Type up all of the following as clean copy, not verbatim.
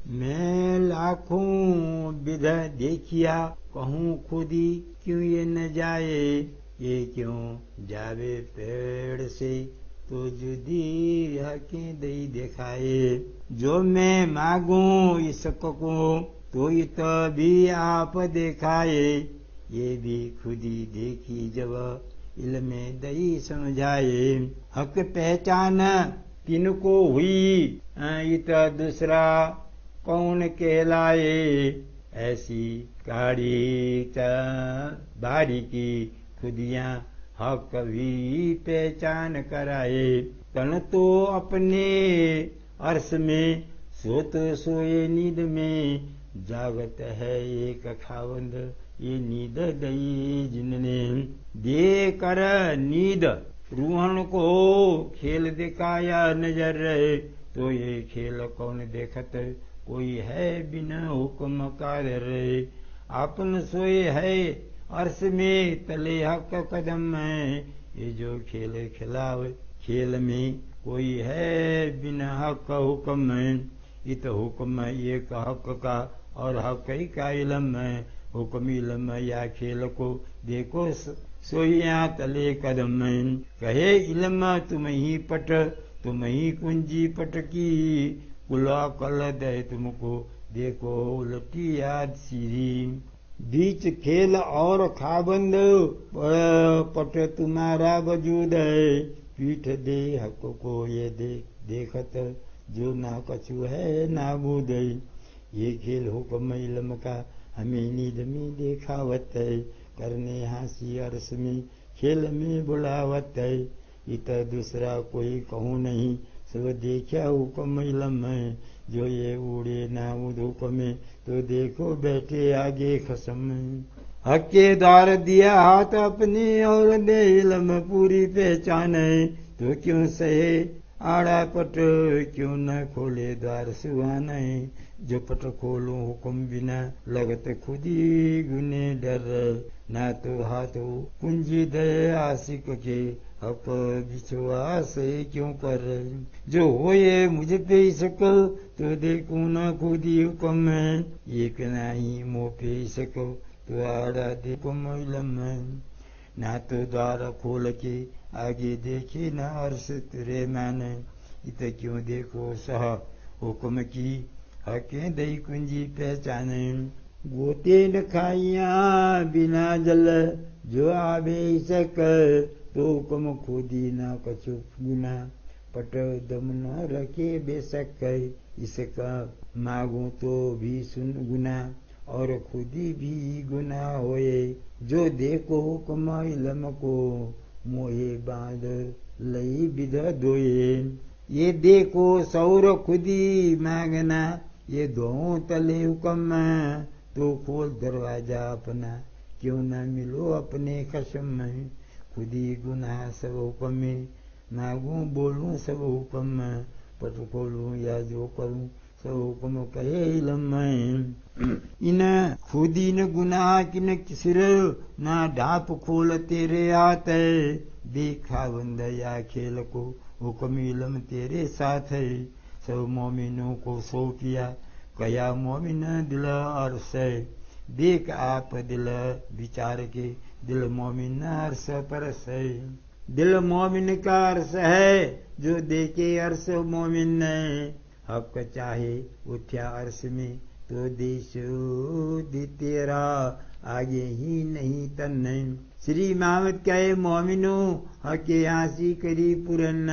मैं लाखों विध देखिया, कहूँ खुदी क्यों ये न जाए। ये क्यों जावे पेड़ से, तो जुदी हकें दई दिखाए। जो मैं मांगूं इसको, तो इत भी आप दिखाए। ये भी खुदी देखी जब, इल्म दई समझाए। हक पहचान किनको हुई, इत दूसरा कौन कहलाए। ऐसी काढ़ी बारी की खुदियाँ हक भी पहचान कराए। तन तो अपने अर्श में, सो तो सोए नींद में। जागत है एक खावंद, ये नींद दई जिनने। दे कर नींद रूहन को खेल दिखाया नजर रहे। तो ये खेल कौन देखत, कोई है बिना हुक्म कार्य रहे। आपन सोए है अर्श में, तले हक कदम है। ये जो खेल खिलावे, खेल में कोई है बिना हक हुक्म है। इत हुक्म एक हक का, और हक ही का इल्म है। हुक्म इल्म या खेल को देखो, सोइया तले कदम है। कहे इल्म तुम ही पट, तुम ही कुंजी पटकी। कुला कल दे तुमको, देखो उलटी याद सीरी। बीच खेल और खाबंद, पट तुम्हारा वजूद है। पीठ दे हक को ये देखत, जो ना कछु है नाबूद है। ये खेल हुक्म इल्म का, हमें नींद में देखावत है। करने हासी अर्श में, खेल में बुलावत है। इत दूसरा कोई कहूँ नहीं, सब देखा हुक्म इल्म है। जो ये उड़े ना उद हुक्म, तो देखो बैठे आगे खसम। हक के द्वार दिया हाथ अपने, और दे इल्म पूरी पहचान है। तो क्यों सहे आड़ा पट, क्यों न खोले द्वार सुहान है। जो पट खोलूं हुक्म बिना, लगत खुदी गुने डर। ना तो हाथों कुंजी दे आशिक के, हक विश्वास क्यों कर। जो होए मुझ पे सको, तो देखूं न खुदी हुक्म है। एक नहीं मोह पे सको, तो आड़ा देखो इल्म है। ना तो द्वार खोल के आगे देखे, न अर्श तेरे माने। इत क्यों देखो सह हुक्म की, हकें दई कुंजी पहचाने। गोते न खाइया बिना जल, जो आवे सक। तो हुक्म खुदी ना कछु गुना, पट दम न रखे बेशक। इसका मांगू तो भी सुन गुना, और खुदी भी गुना होए। जो देखो हुक्म इल्म को, मोहे बांध लई विध दोए। ये देखो सौर खुदी मांगना, ये दो तले हुक्म। तो खोल दरवाजा अपना, क्यों न मिलो अपने कसम में। खुदी गुनाह सब हुक्म, मांगू बोलूं सब हुक्म। पट खोलूं या जो करूं, सब हुक्म कहे इल्म। इन खुदी न गुनाह किन सिर, ना ढाप खोल तेरे हाथ है। देखा बंद या खेल को, हुक्म इल्म तेरे साथ है। सब मोमिनों को सौंपिया, कया मोमिन दिल अर्श है। देख आप दिल विचार के, दिल मोमिन अर्श परस है। दिल मोमिन का अर्श है, जो देखे अर्श मोमिन है। हक चाहे उठ्या अर्श में, तो देश दी तेरा, आगे ही नहीं तन नहीं। श्री मामद कहे मोमिनो, हके आसी करी पुरन।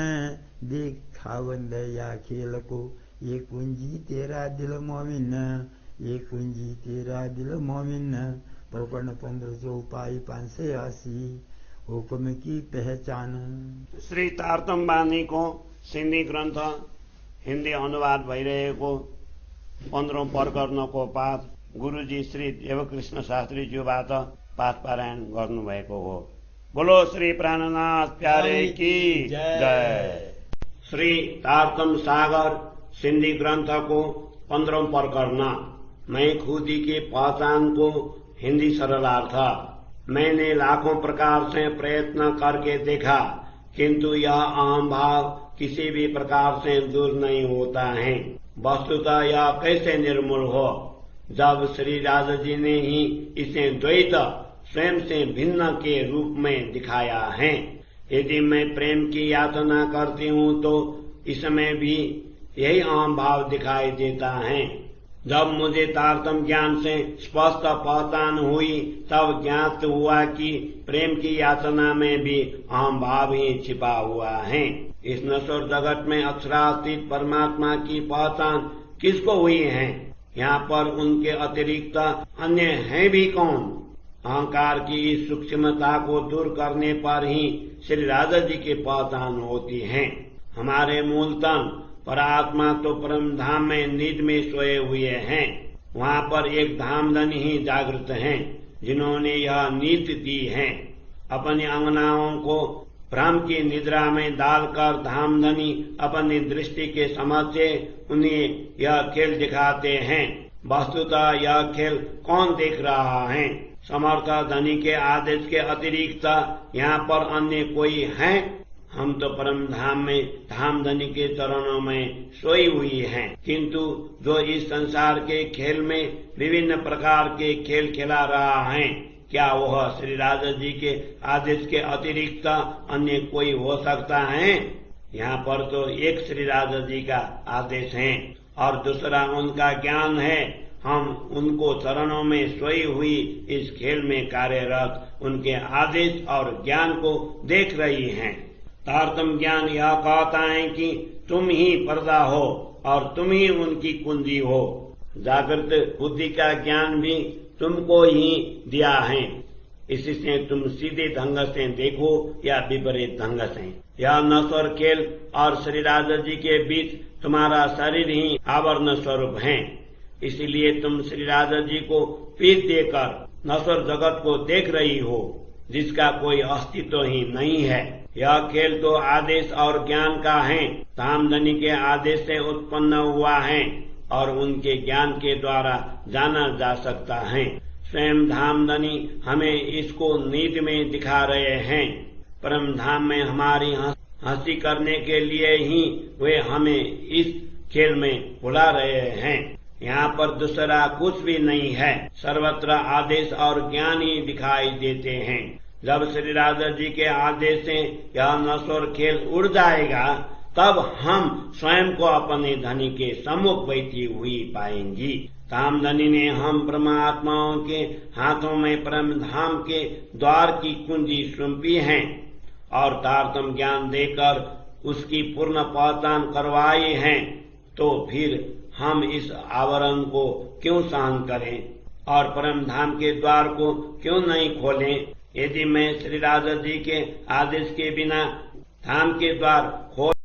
देख खावंद या खेल को, ये कुंजी तेरा दिल मोमिन। ये कुंजी तेरा दिल मोमिन। प्रकरण 15 चौपाई 580। हुक्म की पहचान। श्री तारतम बानीको सिन्धी ग्रन्थ हिन्दी अनुवाद भइरहेको 15औं प्रकरणको पाठ गुरुजी श्री देवकृष्ण शास्त्रीज्यूबाट पाठ पारायण गर्नुभएको हो। बोलो श्री प्राणनाथ प्यारे की जय। श्री तारतम सागर सिन्धी ग्रन्थको 15औं प्रकरण। मैं खुदी की पहचान को हिंदी सरलार्थ। मैंने लाखों प्रकार से प्रयत्न करके देखा, किंतु यह अहम भाव किसी भी प्रकार से दूर नहीं होता है। वस्तुतः यह कैसे निर्मूल हो जब श्री राधा जी ने ही इसे द्वैत स्वयं से भिन्न के रूप में दिखाया है। यदि मैं प्रेम की याचना करती हूँ तो इसमें भी यही अहम भाव दिखाई देता है। जब मुझे तारतम्य ज्ञान से स्पष्ट पहचान हुई तब ज्ञात हुआ कि प्रेम की याचना में भी अहम भाव ही छिपा हुआ है। इस नश्वर जगत में अक्षरातीत परमात्मा की पहचान किसको हुई है? यहाँ पर उनके अतिरिक्त अन्य है भी कौन? अहंकार की इस सूक्ष्मता को दूर करने पर ही श्री राधा जी की पहचान होती है। हमारे मूल तन परात्मा तो परम धाम में निज में सोए हुए हैं। वहाँ पर एक धामधनी ही जागृत हैं, जिन्होंने यह नीति दी है। अपनी अंगनाओं को भ्रम की निद्रा में डालकर धामधनी अपनी दृष्टि के समक्ष उन्हें यह खेल दिखाते हैं। वस्तुतः यह खेल कौन देख रहा है? समर्थ धनी के आदेश के अतिरिक्त यहाँ पर अन्य कोई है? हम तो परम धाम में धामधनी के चरणों में सोई हुई हैं, किंतु जो इस संसार के खेल में विभिन्न प्रकार के खेल खिला रहा है, क्या वह श्री राधा जी के आदेश के अतिरिक्त अन्य कोई हो सकता है? यहाँ पर तो एक श्री राधा जी का आदेश है और दूसरा उनका ज्ञान है। हम उनको चरणों में सोई हुई इस खेल में कार्यरत उनके आदेश और ज्ञान को देख रही हैं। तारतम्य ज्ञान यह कहता है कि तुम ही पर्दा हो और तुम ही उनकी कुंजी हो। जागृत बुद्धि का ज्ञान भी तुमको ही दिया है, इससे तुम सीधे ढंग से देखो या विपरीत ढंग से। यह नश्वर खेल और श्री राधा जी के बीच तुम्हारा शरीर ही आवरण स्वरूप है, इसलिए तुम श्री राधा जी को पीठ देकर नश्वर जगत को देख रही हो, जिसका कोई अस्तित्व ही नहीं है। यह खेल तो आदेश और ज्ञान का है। धामधनी के आदेश से उत्पन्न हुआ है और उनके ज्ञान के द्वारा जाना जा सकता है। स्वयं धामधनी हमें इसको नीति में दिखा रहे हैं। परम धाम में हमारी हंसी करने के लिए ही वे हमें इस खेल में बुला रहे हैं। यहाँ पर दूसरा कुछ भी नहीं है। सर्वत्र आदेश और ज्ञान ही दिखाई देते हैं। जब श्री राधा जी के आदेश से यह नश्वर खेल उड़ जाएगा, तब हम स्वयं को अपने धनी के सम्मुख बैठी हुई पाएंगी। धामधनी ने हम परमात्माओं के हाथों में परम धाम के द्वार की कुंजी सौंपी है और तारतम्य ज्ञान देकर उसकी पूर्ण पहचान करवाई है। तो फिर हम इस आवरण को क्यों सहन करें और परम धाम के द्वार को क्यों नहीं खोलें? यदि मैं श्री राधा जी के आदेश के बिना धाम के द्वार खोल